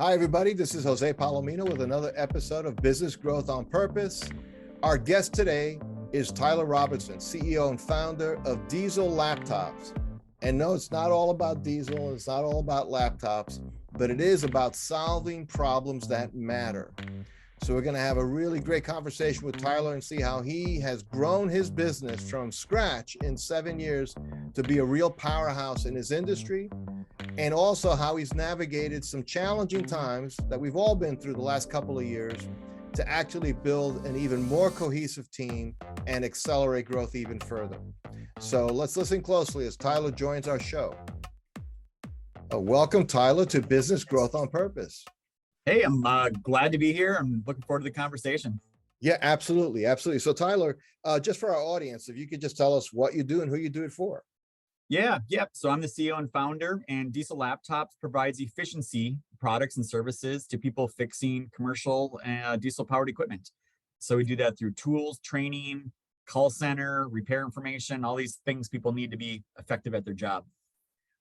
Hi, everybody. This is Jose Palomino with another episode of Business Growth on Purpose. Our guest today is Tyler Robertson, CEO and founder of Diesel Laptops. And no, it's not all about diesel. It's not all about laptops, but it is about solving problems that matter. So we're going to have a really great conversation with Tyler and see how he has grown his business from scratch in 7 years to be a real powerhouse in his industry, and also how he's navigated some challenging times that we've all been through the last couple of years to actually build an even more cohesive team and accelerate growth even further. So let's listen closely as Tyler joins our show. Welcome, Tyler, to Business Growth on Purpose. Hey, I'm glad to be here. I'm looking forward to the conversation. Yeah, absolutely. Absolutely. So Tyler, just for our audience, if you could just tell us what you do and who you do it for. Yeah. So I'm the CEO and founder, and Diesel Laptops provides efficiency products and services to people fixing commercial diesel powered equipment. So we do that through tools, training, call center, repair information, all these things people need to be effective at their job.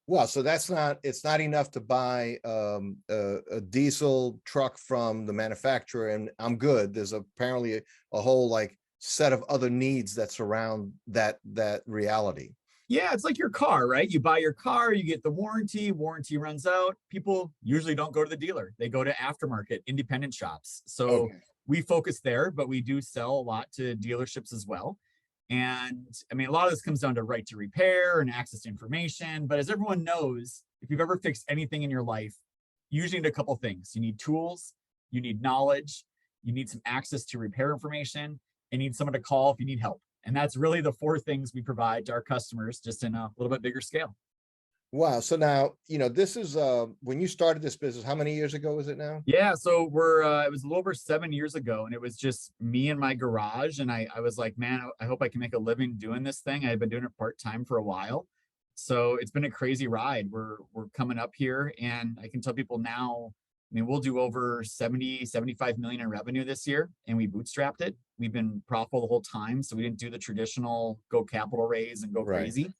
Well, so it's not enough to buy a diesel truck from the manufacturer and I'm good. There's apparently a whole set of other needs that surround that reality. Yeah, it's like your car, right? You buy your car, you get the warranty runs out. People usually don't go to the dealer. They go to aftermarket independent shops. So we focus there, but we do sell a lot to dealerships as well. And I mean, a lot of this comes down to right to repair and access to information. But as everyone knows, if you've ever fixed anything in your life, you usually need a couple things. You need tools, you need knowledge, you need some access to repair information, and you need someone to call if you need help. And that's really the four things we provide to our customers, just in a little bit bigger scale. Wow. So now, this is when you started this business, how many years ago is it now? Yeah. So it was a little over 7 years ago, and it was just me in my garage. And I was like, man, I hope I can make a living doing this thing. I had been doing it part-time for a while. So it's been a crazy ride. We're coming up here, and I can tell people now, I mean, we'll do over 75 million in revenue this year, and we bootstrapped it. We've been profitable the whole time. So we didn't do the traditional go capital raise and go crazy.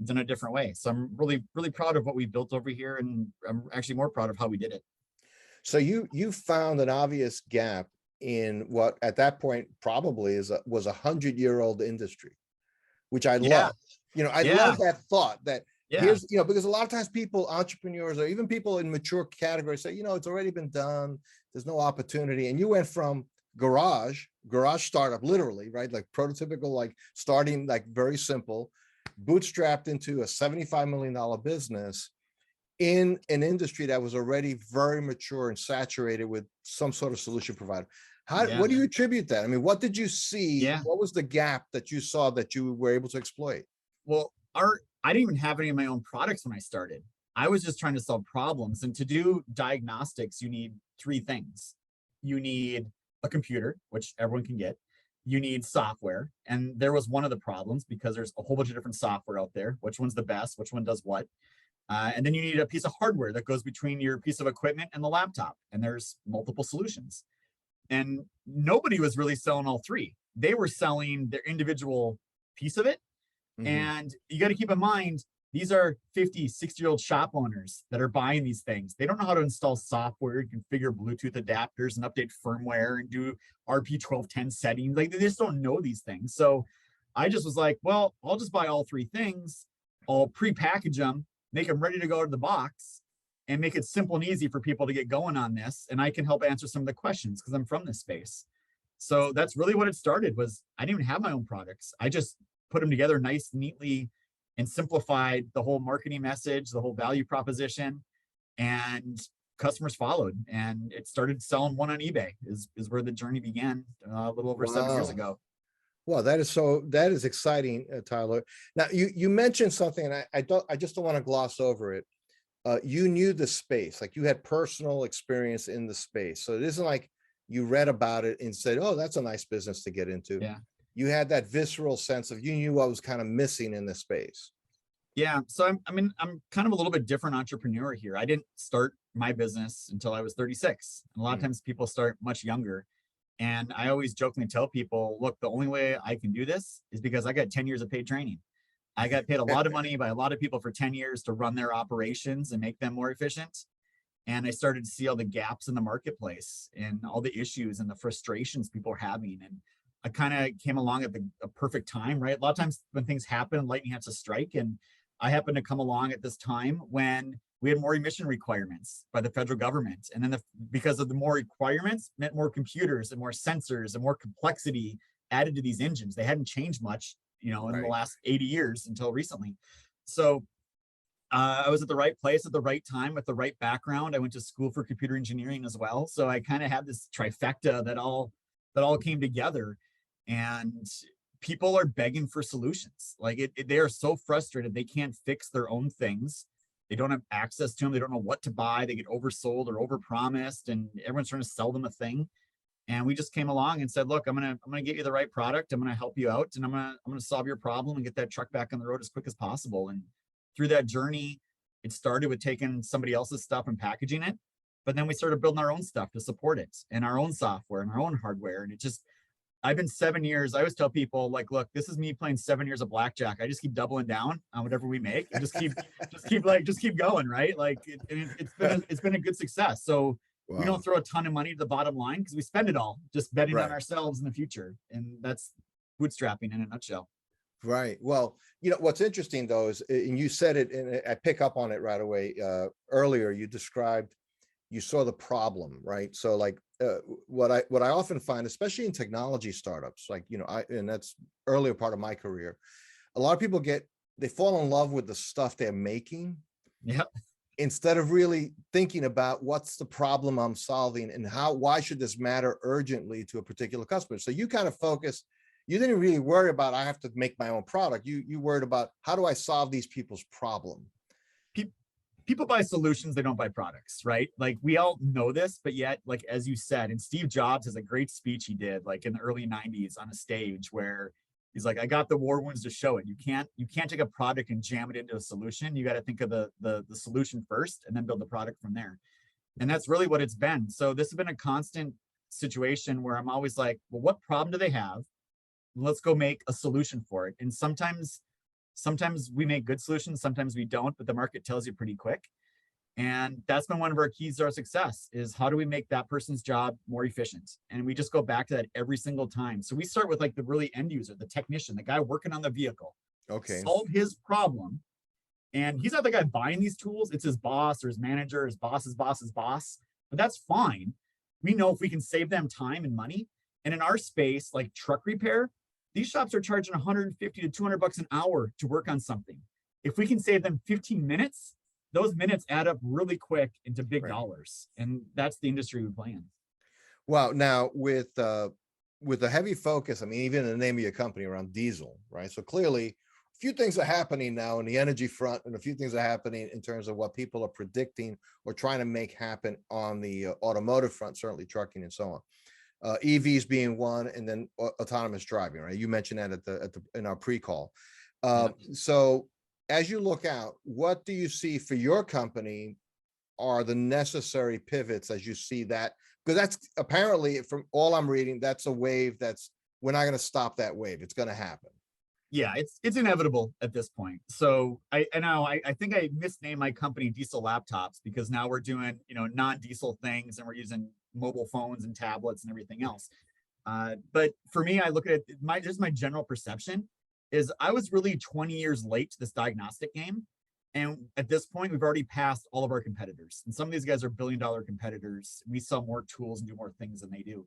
Done a different way. So I'm really, really proud of what we built over here, and I'm actually more proud of how we did it. So you found an obvious gap in what at that point probably was 100-year-old industry, which I love. I love that thought that here's, because a lot of times entrepreneurs or even people in mature categories say, it's already been done. There's no opportunity. And you went from garage startup, literally, right? Like prototypical, starting very simple, bootstrapped into a $75 million business in an industry that was already very mature and saturated with some sort of solution provider. What do you attribute that? I mean, what did you see? Yeah. What was the gap that you saw that you were able to exploit? Well, I didn't even have any of my own products when I started. I was just trying to solve problems. And to do diagnostics, you need three things. You need a computer, which everyone can get. You need software. And there was one of the problems because there's a whole bunch of different software out there. Which one's the best? Which one does what? And then you need a piece of hardware that goes between your piece of equipment and the laptop. And there's multiple solutions. And nobody was really selling all three. They were selling their individual piece of it. Mm-hmm. And you got to keep in mind, these are 50, 60-year-old shop owners that are buying these things. They don't know how to install software, configure Bluetooth adapters and update firmware and do RP1210 settings. They just don't know these things. So I just was like, well, I'll just buy all three things. I'll pre-package them, make them ready to go to the box, and make it simple and easy for people to get going on this. And I can help answer some of the questions because I'm from this space. So that's really what it started. Was I didn't even have my own products. I just put them together nice, neatly, and simplified the whole marketing message, the whole value proposition, and customers followed. And it started selling one on eBay is where the journey began a little over 7 years ago. Well, that is exciting, Tyler. Now you mentioned something, and I just don't want to gloss over it. You knew the space, like you had personal experience in the space. So it isn't like you read about it and said, oh, that's a nice business to get into. Yeah. You had that visceral sense of you knew what was kind of missing in this space. Yeah. So I'm kind of a little bit different entrepreneur here. I didn't start my business until I was 36. And a lot of times people start much younger. And I always jokingly tell people, look, the only way I can do this is because I got 10 years of paid training. I got paid a lot of money by a lot of people for 10 years to run their operations and make them more efficient. And I started to see all the gaps in the marketplace and all the issues and the frustrations people are having. And I kind of came along at a perfect time, right? A lot of times when things happen, lightning has to strike. And I happened to come along at this time when we had more emission requirements by the federal government. And then because of the more requirements meant more computers and more sensors and more complexity added to these engines. They hadn't changed much, in the last 80 years until recently. So I was at the right place at the right time with the right background. I went to school for computer engineering as well. So I kind of had this trifecta that all came together, and people are begging for solutions. Like they are so frustrated. They can't fix their own things. They don't have access to them. They don't know what to buy. They get oversold or overpromised, and everyone's trying to sell them a thing. And we just came along and said, look, I'm gonna get you the right product. I'm gonna help you out, and I'm gonna solve your problem and get that truck back on the road as quick as possible. And through that journey, it started with taking somebody else's stuff and packaging it, but then we started building our own stuff to support it, and our own software and our own hardware. And I've been 7 years. I always tell people, like, look, this is me playing 7 years of blackjack. I just keep doubling down on whatever we make and just keep going, right? Like it's been a good success. So we don't throw a ton of money to the bottom line because we spend it all just betting on ourselves in the future. And that's bootstrapping in a nutshell. Right. Well, what's interesting though is, and you said it, and I pick up on it right away. Earlier, you saw the problem, right? So like what I often find, especially in technology startups, like, and that's earlier part of my career, a lot of people they fall in love with the stuff they're making. Yeah. Instead of really thinking about what's the problem I'm solving and why should this matter urgently to a particular customer. So you kind of focus. You didn't really worry about, I have to make my own product. You worried about, how do I solve these people's problem? People buy solutions, they don't buy products, right? Like we all know this, but yet, like, as you said, and Steve Jobs has a great speech he did like in the early 90s on a stage where he's like, I got the war wounds to show it. You can't take a product and jam it into a solution. You got to think of the solution first and then build the product from there. And that's really what it's been. So this has been a constant situation where I'm always like, well, what problem do they have? Let's go make a solution for it. And sometimes we make good solutions, sometimes we don't, but the market tells you pretty quick. And that's been one of our keys to our success, is how do we make that person's job more efficient? And we just go back to that every single time. So we start with like the really end user, the technician, the guy working on the vehicle. Okay. Solve his problem. And he's not the guy buying these tools. It's his boss or his manager, his boss's boss's boss. But that's fine. We know if we can save them time and money. And in our space, like truck repair, these shops are charging 150 to 200 bucks an hour to work on something. If we can save them 15 minutes, those minutes add up really quick into big dollars. And that's the industry we play in. Well, now with a heavy focus, I mean, even in the name of your company around diesel, right? So clearly a few things are happening now in the energy front, and a few things are happening in terms of what people are predicting or trying to make happen on the automotive front, certainly trucking and so on. EVs being one, and then autonomous driving, right? You mentioned that in our pre-call. So as you look out, what do you see for your company are the necessary pivots as you see that? Because that's apparently, from all I'm reading, that's a wave we're not going to stop that wave. It's going to happen. Yeah, it's inevitable at this point. So I think I misnamed my company Diesel Laptops, because now we're doing, non-diesel things, and we're using mobile phones and tablets and everything else. But for me, I look at it, just my general perception is I was really 20 years late to this diagnostic game. And at this point, we've already passed all of our competitors. And some of these guys are billion-dollar competitors. We sell more tools and do more things than they do.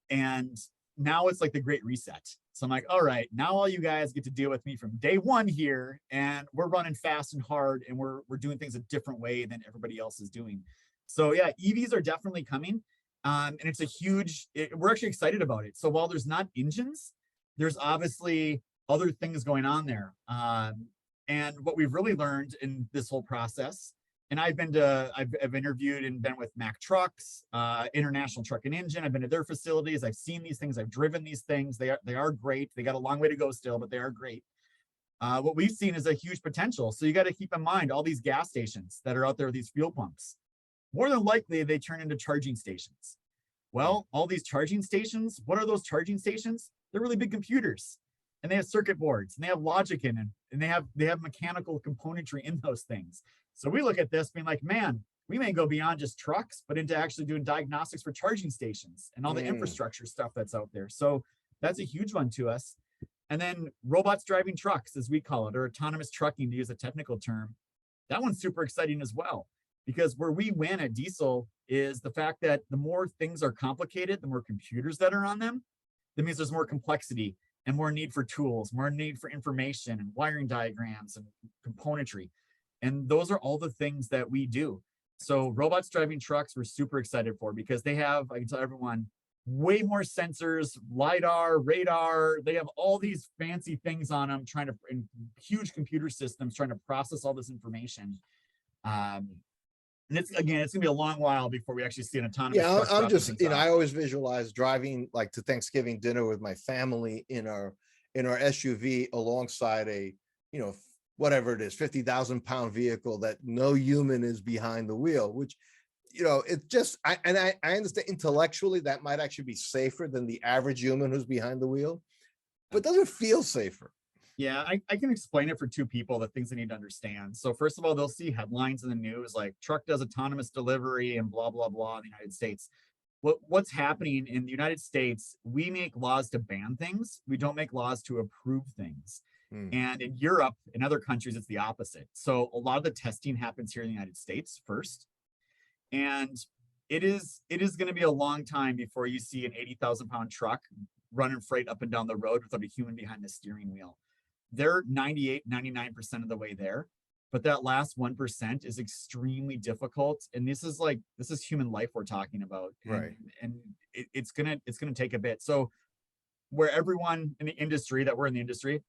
And now it's like the great reset. So I'm like, all right, now all you guys get to deal with me from day one here, and we're running fast and hard, and we're doing things a different way than everybody else is doing. So yeah, EVs are definitely coming. And it's we're actually excited about it. So while there's not engines, there's obviously other things going on there. And what we've really learned in this whole process, and I've interviewed and been with Mack Trucks, International Truck and Engine. I've been to their facilities. I've seen these things. I've driven these things. They are great. They got a long way to go still, but they are great. What we've seen is a huge potential. So you got to keep in mind all these gas stations that are out there, these fuel pumps. More than likely, they turn into charging stations. Well, all these charging stations, what are those charging stations? They're really big computers, and they have circuit boards, and they have logic in them, and they have mechanical componentry in those things. So we look at this being like, man, we may go beyond just trucks, but into actually doing diagnostics for charging stations and all the Mm. infrastructure stuff that's out there. So that's a huge one to us. And then robots driving trucks, as we call it, or autonomous trucking, to use a technical term. That one's super exciting as well, because where we win at Diesel is the fact that the more things are complicated, the more computers that are on them, that means there's more complexity and more need for tools, more need for information and wiring diagrams and componentry. And those are all the things that we do. So robots driving trucks, we're super excited for, because they have, I can tell everyone, way more sensors, LiDAR, radar. They have all these fancy things on them, trying to, in huge computer systems, trying to process all this information. And it's gonna be a long while before we actually see an autonomous truck. I'm just, I always visualize driving like to Thanksgiving dinner with my family in our SUV alongside a, whatever it is, 50,000-pound vehicle that no human is behind the wheel, which, it's just, I understand intellectually that might actually be safer than the average human who's behind the wheel, but doesn't feel safer. Yeah, I can explain it for two people, the things they need to understand. So first of all, they'll see headlines in the news like truck does autonomous delivery and blah, blah, blah in the United States. What's happening in the United States, we make laws to ban things. We don't make laws to approve things. And in Europe and other countries, it's the opposite. So a lot of the testing happens here in the United States first. And it is going to be a long time before you see an 80,000-pound truck running freight up and down the road without a human behind the steering wheel. They're 98, 99% of the way there, but that last 1% is extremely difficult. And this is human life we're talking about. Right. And it's gonna take a bit. So where everyone in the industry that we're in the industry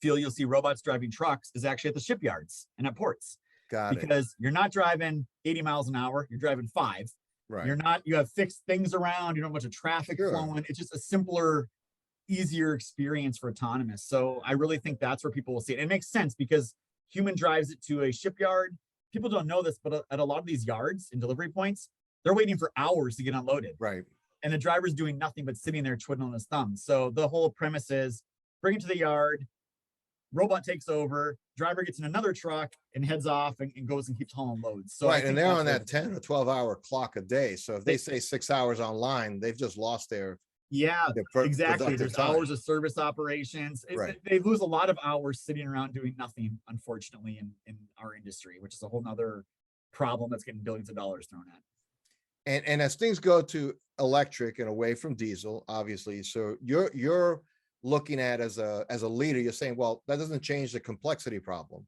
feel you'll see robots driving trucks is actually at the shipyards and at ports. Because you're not driving 80 miles an hour, you're driving 5. Right. You have fixed things around, you don't have a bunch of traffic flowing. It's just a simpler, easier experience for autonomous. So I really think that's where people will see it. It makes sense because human drives it to a shipyard. People don't know this, but at a lot of these yards and delivery points, they're waiting for hours to get unloaded. Right. And the driver's doing nothing but sitting there twiddling his thumbs. So the whole premise is bring it to the yard, robot takes over, driver gets in another truck and heads off and goes and keeps hauling loads. So right, and they're on that 10 or 12-hour clock a day. So if they say 6 hours online, they've just lost their exactly. There's time. Hours of service operations. Right. They lose a lot of hours sitting around doing nothing, unfortunately, in our industry, which is a whole nother problem that's getting billions of dollars thrown at. And as things go to electric and away from diesel, obviously, so you're looking at as a leader, you're saying, well, that doesn't change the complexity problem.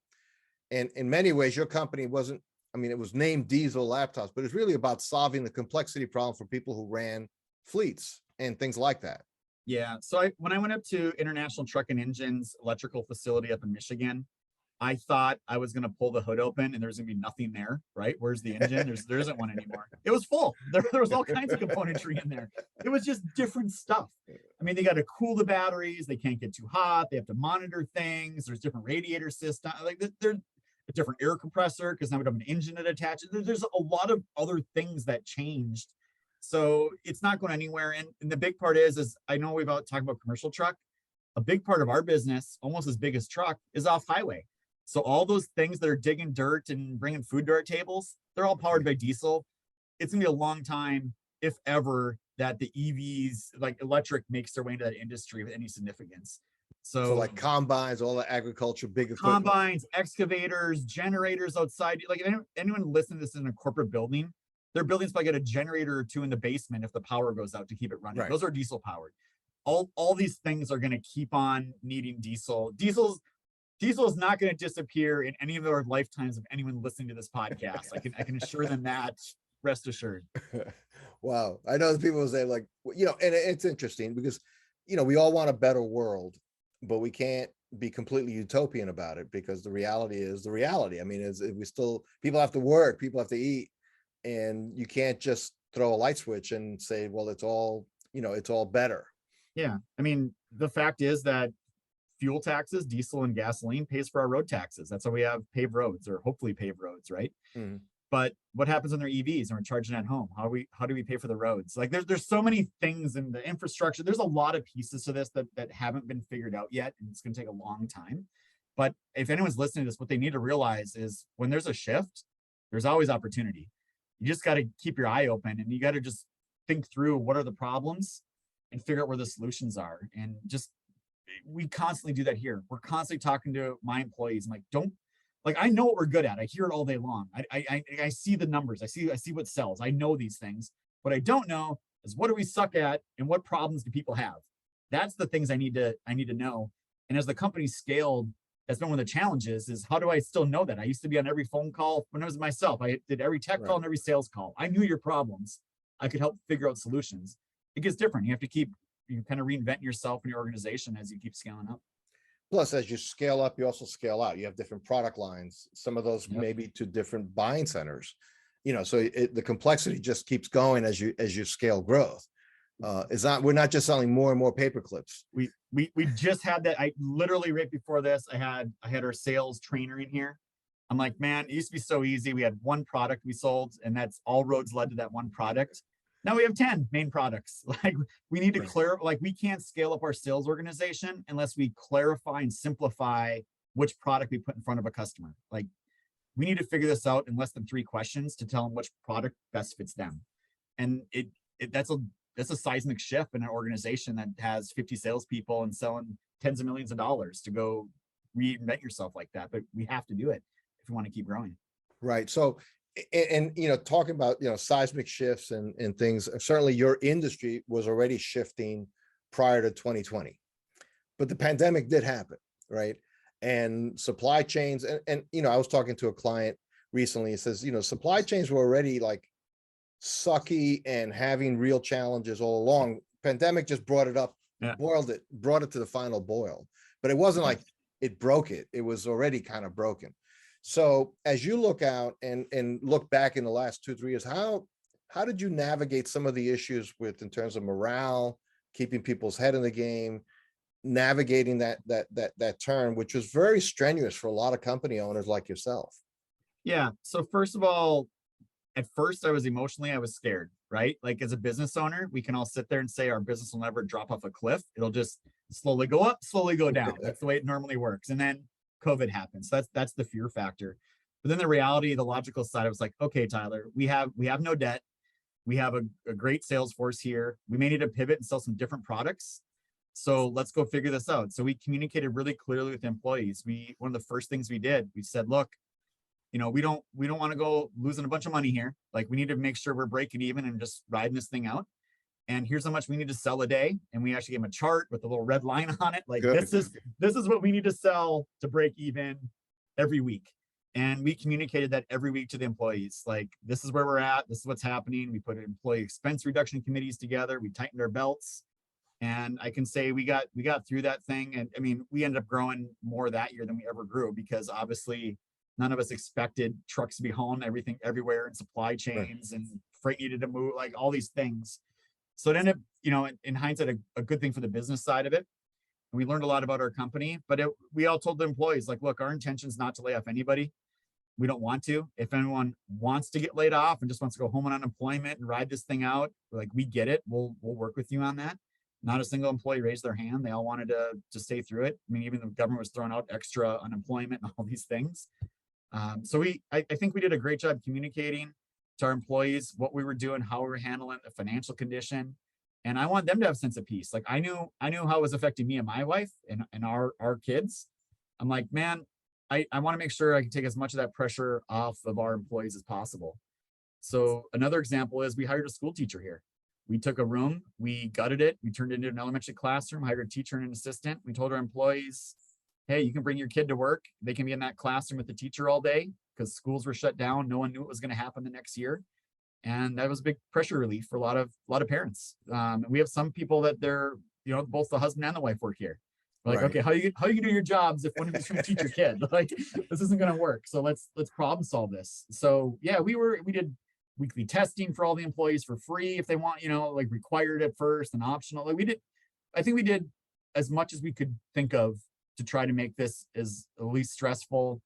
And in many ways, your company wasn't, it was named Diesel Laptops, but it's really about solving the complexity problem for people who ran fleets and things like that. Yeah. So when I went up to International Truck and Engines electrical facility up in Michigan, I thought I was going to pull the hood open and there's going to be nothing there, right? Where's the engine? There isn't one anymore. It was full. There was all kinds of componentry in there. It was just different stuff. They got to cool the batteries. They can't get too hot. They have to monitor things. There's different radiator systems. There's a different air compressor because now we have an engine that attaches. There's a lot of other things that changed. So it's not going anywhere. And the big part is I know we've talked about commercial truck. A big part of our business, almost as big as truck, is off highway. So all those things that are digging dirt and bringing food to our tables, they're all powered by diesel. It's gonna be a long time, if ever, that the EVs, like electric, makes their way into that industry with any significance. So like combines, all the agriculture, big equipment. Combines, excavators, generators outside. Like anyone listening to this in a corporate building, their buildings probably get a generator or two in the basement if the power goes out to keep it running. Right. Those are diesel powered. All these things are gonna keep on needing diesel. Diesel is not going to disappear in any of our lifetimes of anyone listening to this podcast. I can assure them that, rest assured. Wow. I know people will say and it's interesting because, we all want a better world, but we can't be completely utopian about it because the reality is the reality. People have to work, people have to eat, and you can't just throw a light switch and say, well, it's all better. Yeah. The fact is that fuel taxes, diesel and gasoline, pays for our road taxes. That's how we have paved roads, or hopefully paved roads, right? Mm-hmm. But what happens when they're EVs and we're charging at home? How do we pay for the roads? Like there's so many things in the infrastructure. There's a lot of pieces to this that haven't been figured out yet, and it's going to take a long time. But if anyone's listening to this, what they need to realize is when there's a shift, There's always opportunity. You just got to keep your eye open, and you got to just think through what are the problems and figure out where the solutions are. And just, we constantly do that here. We're constantly talking to my employees. I'm like, don't, like, I know what we're good at. I hear it all day long. I see the numbers. I see what sells. I know these things. What I don't know is what do we suck at and what problems do people have? That's the things I need to know. And as the company scaled, that's been one of the challenges, is how do I still know that? I used to be on every phone call when I was myself. I did every tech call and every sales call. I knew your problems. I could help figure out solutions. It gets different. You have to keep, you kind of reinvent yourself and your organization as you keep scaling up. Plus, as you scale up, you also scale out. You have different product lines, some of those maybe to different buying centers, so the complexity just keeps going as you scale growth. We're not just selling more and more paper clips. We just had that. I literally, right before this, I had our sales trainer in here. I'm like, man, it used to be so easy. We had one product we sold, and that's all roads led to that one product. Now we have 10 main products. Like, we need to clarify, like, we can't scale up our sales organization unless we clarify and simplify which product we put in front of a customer. Like, we need to figure this out in less than 3 questions to tell them which product best fits them. And that's a seismic shift in an organization that has 50 salespeople and selling tens of millions of dollars to go reinvent yourself like that. But we have to do it if we want to keep growing. Right. So, and talking about seismic shifts and things, certainly your industry was already shifting prior to 2020, but the pandemic did happen, right? And supply chains, and I was talking to a client recently. He says, supply chains were already like sucky and having real challenges all along. Pandemic just brought it up, brought it to the final boil, but it wasn't like it broke it. It was already kind of broken. So as you look out and look back in the last 2-3 years, how did you navigate some of the issues in terms of morale, keeping people's head in the game, navigating that turn, which was very strenuous for a lot of company owners like yourself? Yeah. So first of all, at first I was scared, right? Like, as a business owner, we can all sit there and say our business will never drop off a cliff. It'll just slowly go up, slowly go down. That's the way it normally works. And then COVID happens. That's the fear factor. But then the reality, the logical side, I was like, okay, Tyler, we have no debt. We have a great sales force here. We may need to pivot and sell some different products. So let's go figure this out. So we communicated really clearly with employees. One of the first things we did, we said, look, we don't want to go losing a bunch of money here. Like, we need to make sure we're breaking even and just riding this thing out. And here's how much we need to sell a day. And we actually gave them a chart with a little red line on it. Like, this is what we need to sell to break even every week. And we communicated that every week to the employees. Like, this is where we're at. This is what's happening. We put employee expense reduction committees together. We tightened our belts. And I can say we got through that thing. And I mean, we ended up growing more that year than we ever grew, because obviously none of us expected trucks to be hauling everything everywhere, and supply chains and freight needed to move, like all these things. So it ended up, in hindsight, a good thing for the business side of it. And we learned a lot about our company, but we all told the employees, like, look, our intention is not to lay off anybody. We don't want to. If anyone wants to get laid off and just wants to go home on unemployment and ride this thing out, like, we get it. We'll work with you on that. Not a single employee raised their hand. They all wanted to stay through it. I mean, even the government was throwing out extra unemployment and all these things. So I think we did a great job communicating to our employees what we were doing, how we were handling the financial condition. And I want them to have a sense of peace. Like, I knew how it was affecting me and my wife and our kids. I'm like, man, I want to make sure I can take as much of that pressure off of our employees as possible. So another example is we hired a school teacher here. We took a room, we gutted it, we turned it into an elementary classroom, hired a teacher and an assistant. We told our employees, hey, you can bring your kid to work. They can be in that classroom with the teacher all day, because schools were shut down. No one knew what was going to happen the next year. And that was a big pressure relief for a lot of parents. And we have some people that they're, both the husband and the wife work here. We're like, okay, how you do your jobs if one of you's going to teach your kid? Like, this isn't going to work. So let's problem solve this. So yeah, we did weekly testing for all the employees for free if they want, like required at first and optional. Like, I think we did as much as we could think of to try to make this as least stressful,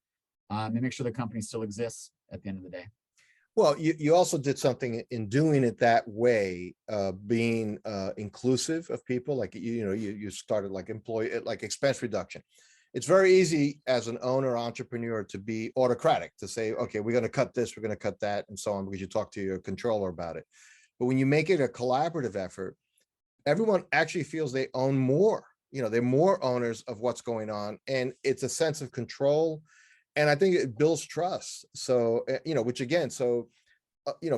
and make sure the company still exists at the end of the day. Well, you also did something in doing it that way, being inclusive of people. Like, you started like expense reduction. it's very easy as an owner entrepreneur to be autocratic, to say, okay, we're going to cut this, we're going to cut that, and so on, because you talk to your controller about it. But when you make it a collaborative effort, everyone actually feels they own more. They're more owners of what's going on, and it's a sense of control. And I think it builds trust. So, which again,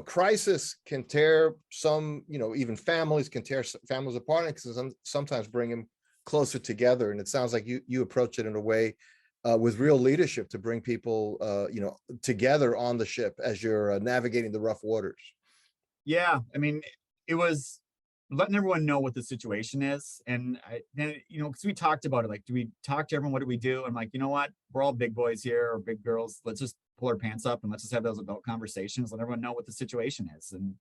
crisis can tear some, even families can tear families apart, and sometimes bring them closer together. And it sounds like you approach it in a way with real leadership to bring people, together on the ship as you're navigating the rough waters. Yeah, I mean, it was letting everyone know what the situation is. And because we talked about it, like, do we talk to everyone? What do we do? I'm like, you know what? We're all big boys here, or big girls. Let's just pull our pants up and let's just have those adult conversations. Let everyone know what the situation is. And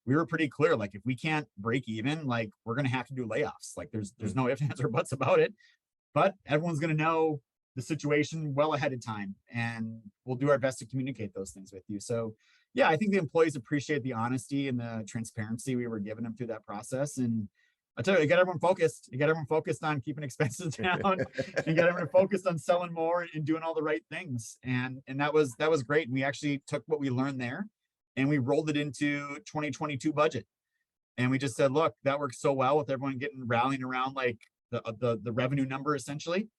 we were pretty clear, like, if we can't break even, like, we're going to have to do layoffs. Like, there's no ifs, ands, or buts about it. But everyone's going to know the situation well ahead of time, and we'll do our best to communicate those things with you. So yeah, I think the employees appreciate the honesty and the transparency we were giving them through that process. And I tell you, you got everyone focused. You got everyone focused on keeping expenses down, and got everyone focused on selling more and doing all the right things. And that was great. And we actually took what we learned there and we rolled it into 2022 budget. And we just said, look, that works so well with everyone rallying around like the revenue number essentially.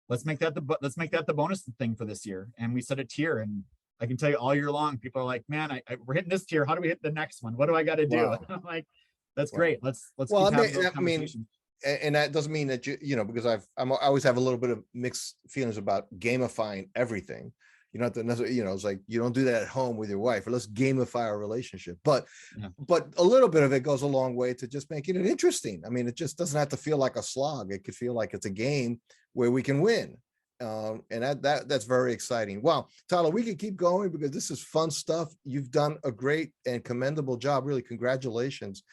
Let's make that the bonus thing for this year. And we set a tier, and I can tell you all year long, people are like, man, we're hitting this tier. How do we hit the next one? What do I got to do? Wow. I'm like, that's great. Let's well, keep having those conversations. And that doesn't mean that because I always have a little bit of mixed feelings about gamifying everything. You don't have to necessarily, it's like, you don't do that at home with your wife, or let's gamify our relationship. But a little bit of it goes a long way to just making it interesting. I mean, it just doesn't have to feel like a slog. It could feel like it's a game where we can win. And that's very exciting. Wow, Tyler, we can keep going because this is fun stuff. You've done a great and commendable job. Really, congratulations.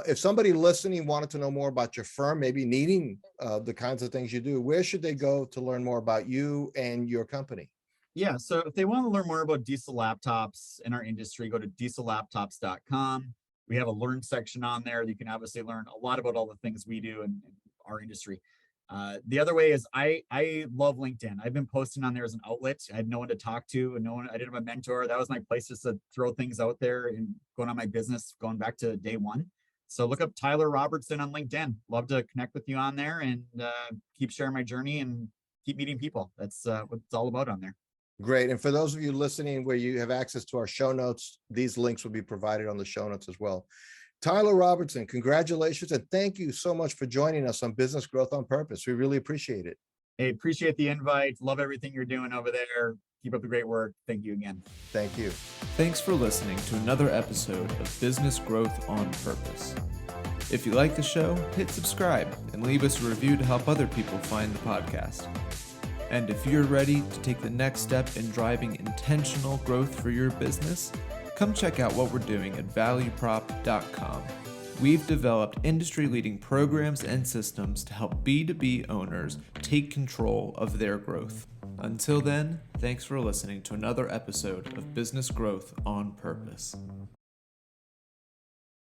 If somebody listening wanted to know more about your firm, maybe needing the kinds of things you do, where should they go to learn more about you and your company? Yeah, so if they want to learn more about diesel laptops in our industry, go to diesellaptops.com. We have a learn section on there. You can obviously learn a lot about all the things we do in our industry. The other way is I love LinkedIn. I've been posting on there as an outlet. I had no one to talk to, and I didn't have a mentor. That was my place just to throw things out there and going on my business, going back to day one. So look up Tyler Robertson on LinkedIn. Love to connect with you on there and keep sharing my journey and keep meeting people. That's what it's all about on there. Great. And for those of you listening where you have access to our show notes, these links will be provided on the show notes as well. Tyler Robertson, congratulations, and thank you so much for joining us on Business Growth on Purpose. We really appreciate it. Hey, appreciate the invite. Love everything you're doing over there. Keep up the great work. Thank you again. Thank you. Thanks for listening to another episode of Business Growth on Purpose. If you like the show, hit subscribe and leave us a review to help other people find the podcast. And if you're ready to take the next step in driving intentional growth for your business, come check out what we're doing at valueprop.com. We've developed industry-leading programs and systems to help B2B owners take control of their growth. Until then, thanks for listening to another episode of Business Growth on Purpose.